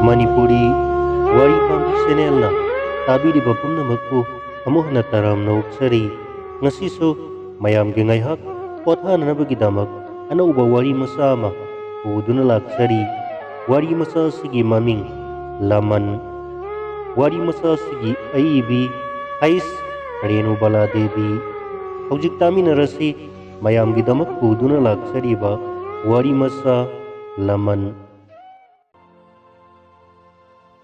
Manipuri Wari Pambi channel na tabiriba pumnamakpu amuh na taram na uksari ngasiso myamgi ngaihak pothananabagidmak anouba warimacha ama puduna lakchri warimacha sigi maming Laman warimacha sigi aibi hais Renubala devi hojik taminarasi myamgidamak puduna lakchriba warimacha Laman.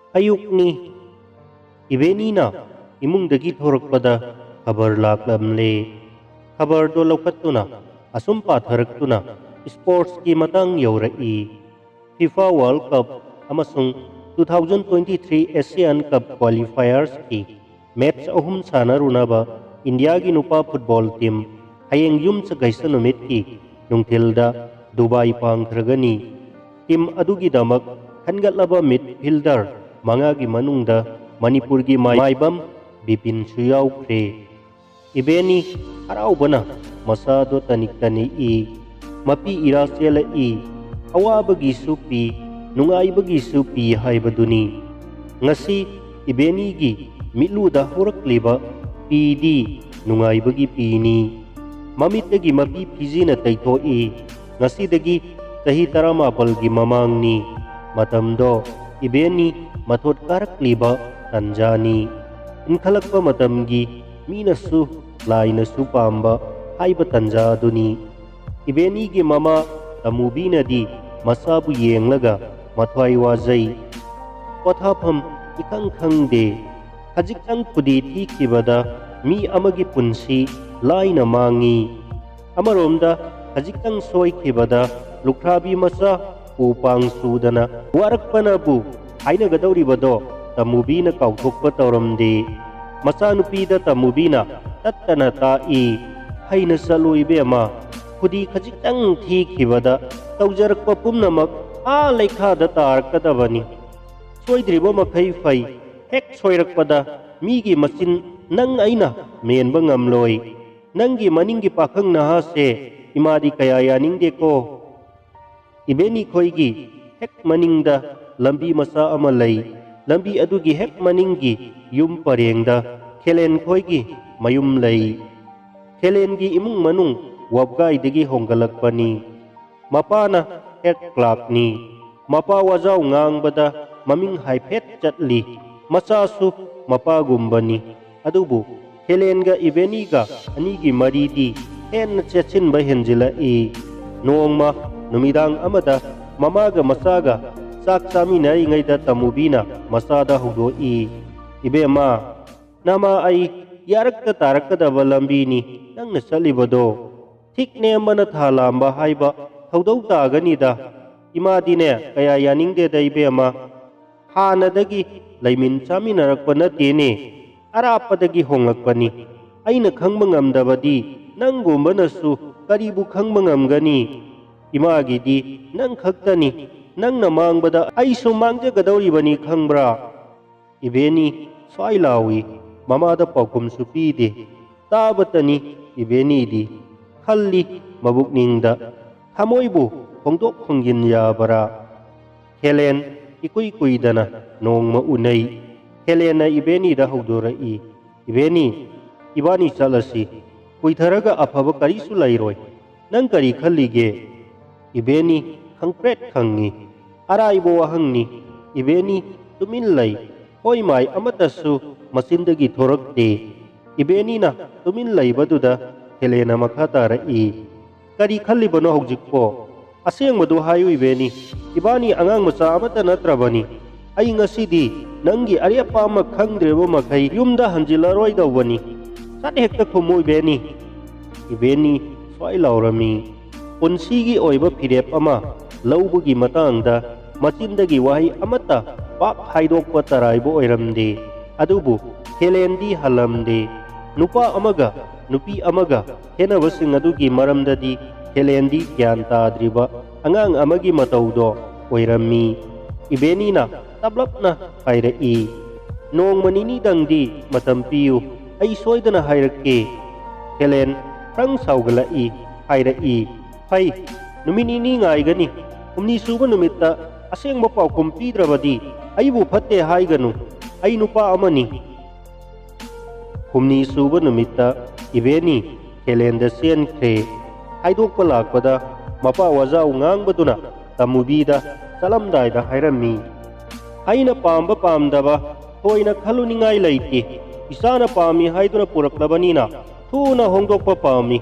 Ayukni ibenina imungdagi thorakpada khabar laklamle khabar do laukattuna asum patharaktuna sports ki matang yaurai FIFA World Cup amasung 2023 Asian Cup qualifiers ki match ahum sanarunaba India gi nupa football team hayeng yum sa gaisa numit ki nungthilda Dubai pangthragani team adugi damak khangatlaba midfielder mangagi manungda Manipur gi maibam bipin suyaukre ibeni haraubana masado tanik-tani mapi irasela awabagi supi nungaibagi supi haibaduni ngasi ibeni gi miluda hurakliba pidi nungaibagi pini mamitagi mapi pizina taitoi ngasi dagi tahi taramapal gi mamangni matamdo ibeni mathot karakliba tanjani inkhalakpa matamgi minasu lainasu pamba haiba tanjaduni ibeni gi mama tamubinadi masabu yenglaga mathwai wazai pothapam ikang khangde hajikang pudi thikibada mi amagi punsi laina mangi amaromda hajikang soikibada lukhrabi masa upang sudana warakpanabu haina gadauribado tamubina kauthokpa tauramde masanupida tamubina tattana ta'i haina saluibe ama khudi khajitang thikibada taujarakpa pumnamak leikhada tarakadabani soidriba makhai fai hek soirakpada migi machin nang aina menba ngamloi nangi maningi pakhang nahase imadi kaya yaningde ko ibeni khoigi hek maningda lambi masa ama lay lambi adugi hek maninggi yum parengda khelen khoigi mayum lay khelen gi imung manung wabgai digi honggalakpani mapana hek klakni mapa wajau ngangbada maming haiphet chatli masasu mapa gumbani adubu khelenga ibeniga anigi maridi hen chechin ba henjila nongma numidang amada mamaga masaga sak saminai ngaida tamubina masada hudoi ibema nama ai yarakta tarakada balambini nang nasalibado thikne mana thalamba haiba thaudau taganida imadine kaya yaningde da ibema hanadagi laimin chaminarakpa natene arapadagi honglakpani aina khangba ngamdabadi nangumbanasu karibu khangba ngamgani imagidi nang khaktani nang namangbada ay sumangjagadawribani khangbra ibeni swailawi mamada paukum supide tabatani ibeni di khalli mabukningda thamoibu hongdok hongin yabara helen ikuy-kuydana nongma unay helena ibeni da hawdorai ibeni ibani salasi kuitharaga afaba karisu lairoi nang kari khallige ibeni khangpret khangi araibo wahangni ibeni tuminlay hoi mai amatasu masindagi thorakte ibeni na tuminlay baduda helena makhatara kari khallibano hogjikpo aseng madu hayu ibeni ibani angang macha amata natrabani ai ngasidi nangi ariapa ma khangdrebo makhai yumda hanjilaroi dawani sat hekta khomo ibeni swai laurami punsigi oiba phirep ama laubugi matangda macindagi wahi amata pak haidokpa taraibo oiramde adubu helendi halamde nupa amaga nupi amaga henabasing adugi maramdadi helendi gyan tadriba angang amagi mataudo oirami ibenina tablapna hairai nong manini dangdi matampiyu ay soidana hairake helen prang saugalai hairai hai numinini ngai gani umni suba numita asengba paukum pidrabadi aibu phatte haiganu ai nupa amani. Humni suba numita ibeni kelenda senkre haidokpa lakpada mapa wazau ngangbaduna tamubida salamdaida hairami. Aina pamba pamdaba thoina khaluningai leite isana pami haiduna puraklabanina thuna hongdokpa pami.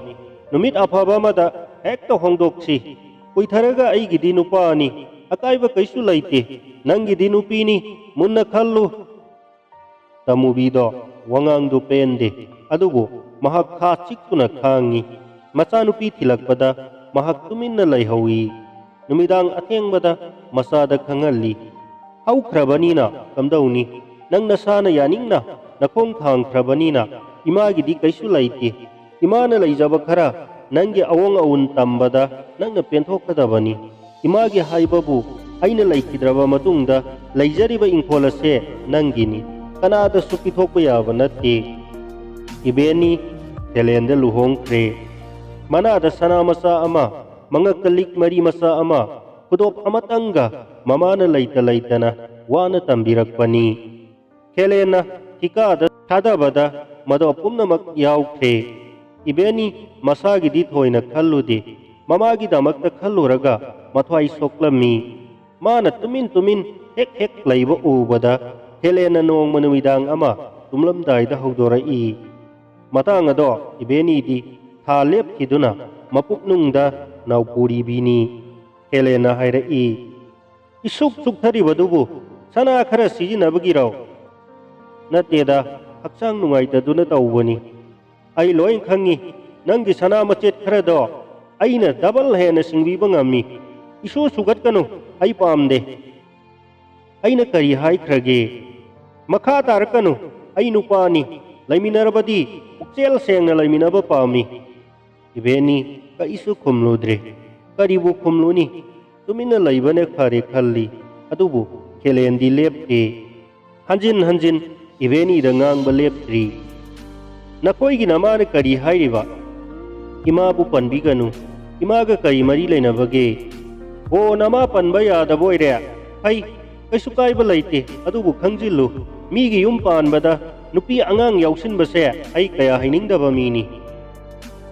Numit afaba amada hekta hongdoksi kuitharaga aigidi nupani akaiba kaisu leite nangidi nupini munna khallu. Tamubido wangangdu pende adubu mahak kha chiktuna khangi machanupi thilakpada mahak tuminna laihawi. Numidang athengbada masada khangalli haukhrabanina kamdauni nang nasana yaningna nakhong thangkhrabanina imagidi kaisu leite imana leijaba khara nangi awong awun tambada nangna penthokadabani. Imagi haibabu aina laikhidraba matungda leijariba ingkhol ase nangini kanada su pithokpa yaba natte. Ibeni kelenda luhongkhre manada sana masa ama mangakalik mari masa ama kudop amatanga mamana leita leitana wana tambirakpani. Kelena tikada thadabada mado pumnamak yaukhre. Ibeni masagidi thoina khallude mamagidamakta khalluraga mathwai soklami. Mana tumin hek hek laiba ubada Helena nongma numidang ama tumlamdaida haudorai. Matang ado ibeni di tha lepkhiduna mapuknungda naupuri bini. Helena hairai isuk suktharibadubu sana khara sijinabagiraw nateda haksang nungaitaduna tawbani. Ai loin khangi nangi sana machet khara do aina double hena singbiba ngami isu sugatkanu ai pamde. Aina kari haikrage makha tarakanu ai nupani laiminarabadi ukchel sengna laiminaba pami. Ibeni ka isu khumludre karibu khumluni tumina laibane khare khalli adubu kelendi lepte. Hanjin ibeni da ngangba leptri. Nakoigi namane kari hairiba imabu panbiganu imaga kari mari lainabage o nama panba yadaboire hai kaisu kaiba leite adubu khangjillu migi yum panbada nupi angang yausinbase ai kaya hainingdaba mini.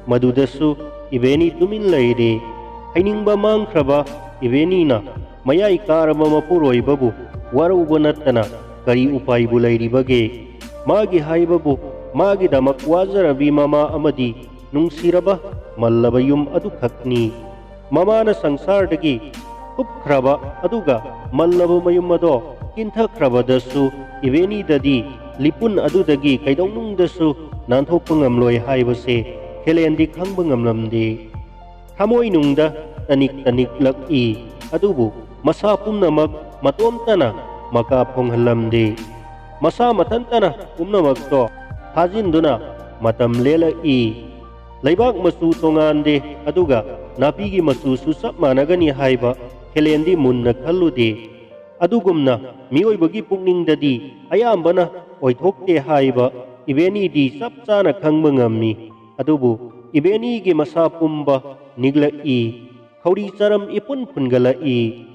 Madudasu ibeni tumin leire hainingba mangkhraba ibenina mayai karaba mapuroibabu waruba nattana kari upaibu leiribage. Magi haibabu magi damak wazarabi mama amadi nungsiraba mallaba yum adu khakni. Mamana sangsardagi upkhraba aduga mallaba mayum ado kinthakhrabadasu ibeni dadi lipun adudagi kaidongnungdasu nanthokpa ngamloi haibase Helendi khangba ngamlamde. Thamoi nungda tanik laki adubu masa pumnamak matomtana maka phonghalamde. Masa matantana pumnamak to thajinduna matam lelai. Laibak masu tongande aduga napigi masu su sap managani haiba Helendi munna khallude. Adugumna mioibagi pukningdadi ayambana oithokte haiba ibeni di sap chana khangba ngammi. Adubu ibeni gi masa pumba niglai khauri charam ipun phungalai.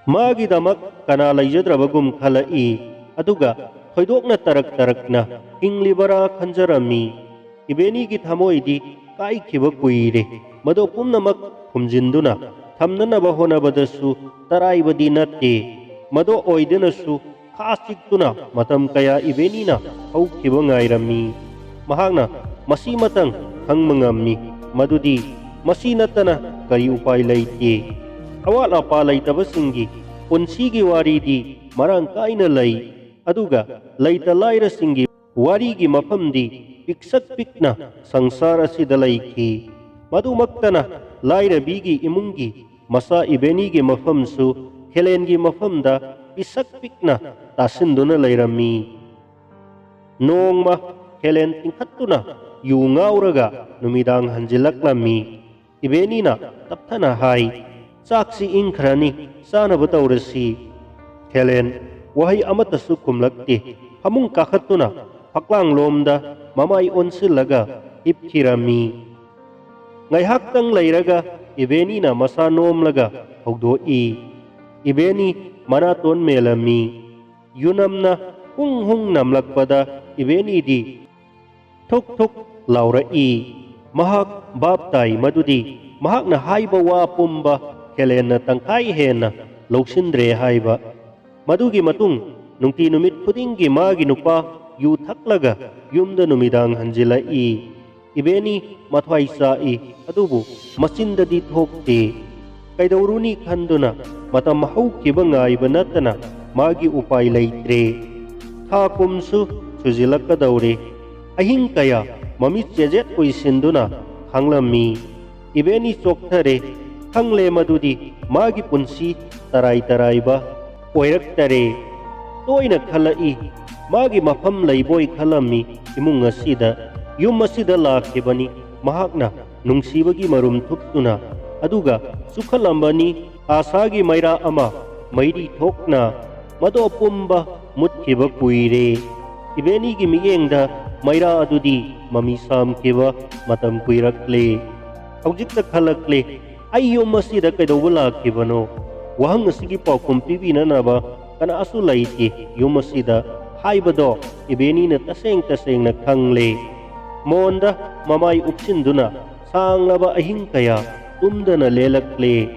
Magi damak kana laijadrabagum khalai aduga thoidokna tarakna hinglibara khanjarami. Ibeni gi thamoidi kai khiba kuire mado pumnamak khumjinduna thamnanaba honabadasu taraibadi natte. Mado oidenasu khasiktuna matam kaya ibenina haukhiba ngairami. Mahakna masi matang khangmangammi madudi masi natana kari upai leite. Awal apa leitabasingi punsigi waridi marang kaina lei aduga leita lairasingi warigi mafamdi piksak pikna sangsara sidalaiki. Madumaktana laira bigi imungi masa ibenigi mafamsu Helengi mafamda pisak pikna tasinduna lairami. Nongma Helen tingkhattuna yu ngauraga numidang hanjilaklami. Ibenina tapthana hai saksi ingkhrani sanaba taurasi. Helen wahai amatasu kumlakti hamung kakhattuna paklang lomda mamai onsilaga ipkhirami. Ngaihaktang lairaga ibenina masa nomlaga hogdoi. Ibeni manaton melami. Yunamna hung hung namlakpada ibeni di thuk thuk laura i. Mahak baptai madudi mahak na haiba wa pumba kelen na tangkai hena loksindre haiba. Madugi matung nungti numit khudinggi magi nupa yu thaklaga yumda numidang hanjila i. Ibeni mathwai sa i adubu masinda di thokte. Kaidawruni khanduna matam haukiba ngaiba natana magi upai leitre. Thakumsu sujilakadaure. Ahing kaya mamit jejet uisinduna hanglami. Ibeni chokthare hangle madudi magi punsi tarai tarai ba oiraktare. Toina khalai magi mafam leiboi khalami imung asida yum asida lakibani mahakna nungsibagi marum thuptuna aduga sukhalambani asagi maira ama mairi thokna mado pumba mutkiba kuire. Ibeni gi miyengda maira adudi mami samkiba matam kuirakle. Haujikta khalakle ayyo masida kaidawba lakibano wahang asigi paukum pibinanaba kana asu laiti yum asida haibado ibeni na taseng na khangle. Monda mamai upsinduna sanglaba ahing kaya tumdana lelakle.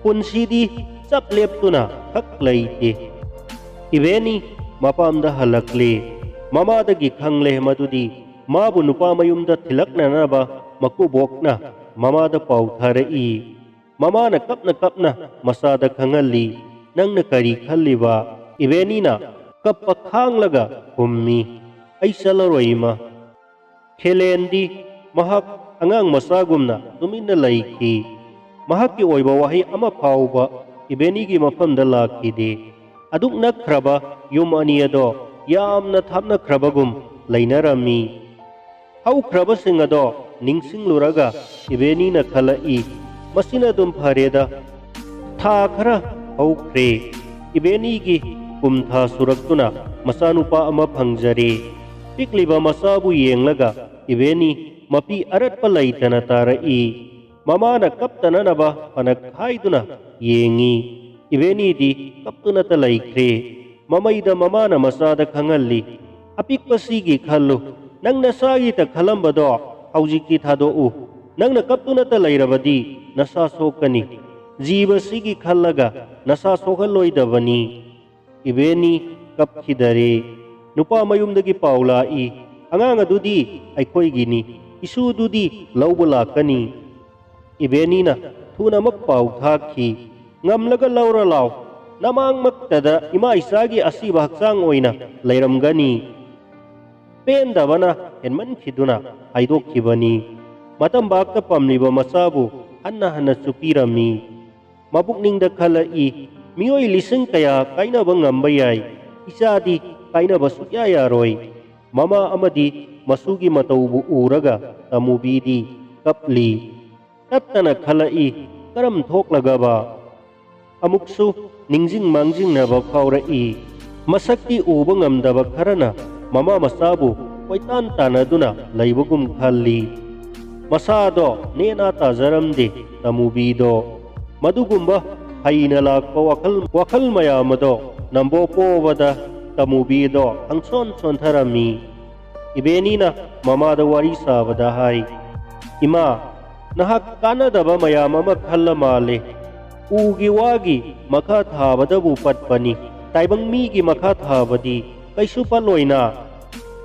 Punsidi chap leptuna khaklaite. Ibeni mapamda halakle. Mamadagi khangle madudi mabu nupa mayumda thilakna naba makubokna mamada pautharai. Mamana kapna masada khangali nangna kari khalliba. Ibeni na kappa khanglaga hummi ay salaroima. Khelendi mahak angang masagumna tuminna laiki. Mahakki oiba wahi ama pauba ibenigi mafamda lakide. Aduk nakraba yum aniyado yamna thapna krabagum lainarami. Hau kraba singado ningsing luraga ibeni na khalai masina dum phareda. Tha khara haukre ibenigi kumtha suraktuna masanupa ama phangjare. Pikliba masabu yenglaga ibeni mapi aratpa laitana tarai. Mamana kaptana naba panakhaiduna yengi. Ibeni di kaptuna talaikre. Mamaida mamana masada khangalli. Apikpa sigi khallu. Nang nasagi ta khalambado haujiki thadou. Nang nakaptuna talairabadi nasasokani. Jiba sigi khallaga nasasokaloidabani. Ibeni kapkhidare. Nupa mayumdagi paulai. Angang adudi ay koigini. Isududi laubalakani. Ibeni na thuna magpaw thaki. Ngamlaga laura law. Namang magtada ima isagi asiba haksang oina layramgani. Penda bana henman khiduna haidok kibani. Matambak ta pamliba masabu hanna supirami. Mabukning da khalai. Miyoy liseng kaya kaina bang ngambayay. Isadi kaina basukya yaroy. Mama amadi masugi mataubu uraga tamubidi kapli. Tattana khalai karam thoklaga ba. Amuksu ningjing mangjing na ba khaurai. Masakti uba ngamdaba kharana mama masabu koitan tanaduna laibugum khalli. Masado nena tazaramde tamubido. Madugumba haina lakpa wakal mayamado nambo povada tamubido ang son tharami. Ibeni na mamada wari sabada hai. Ima nahak kanadaba mayama makhalla male. Ugi wagi makha thabadabu patpani. Taibang migi makha thabadi kaisu paloina.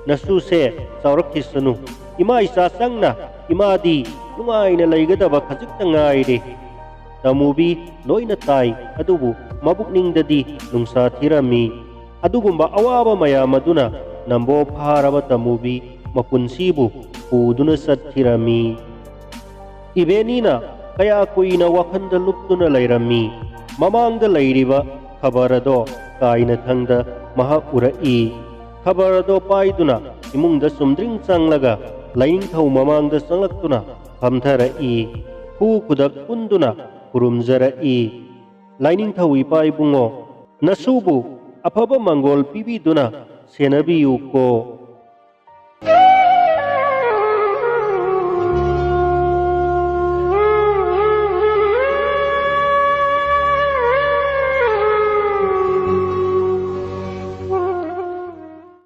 Nasuse saurakhisanu. Ima isasang na imadi nungay na laygadaba khajikta ngaire. Tamubi loina tay adubu mabukning dadi nungsa thirami. Adugumba awaba mayamaduna nambo pharaba tamubi mapunsibu puduna sathirami. Ibeni na kaya kuina wakhanda luptuna lairami. Mamangda lairiba khabarado kaina thangda maha urai. Khabarado paiduna imungda sumdring changlaga laing thau mamangda sanglaktuna phamtharai. Hu kudak punduna kurumzarai. Laining thau ipai bungo nasubu apaba mangol pibiduna senabiyu ko.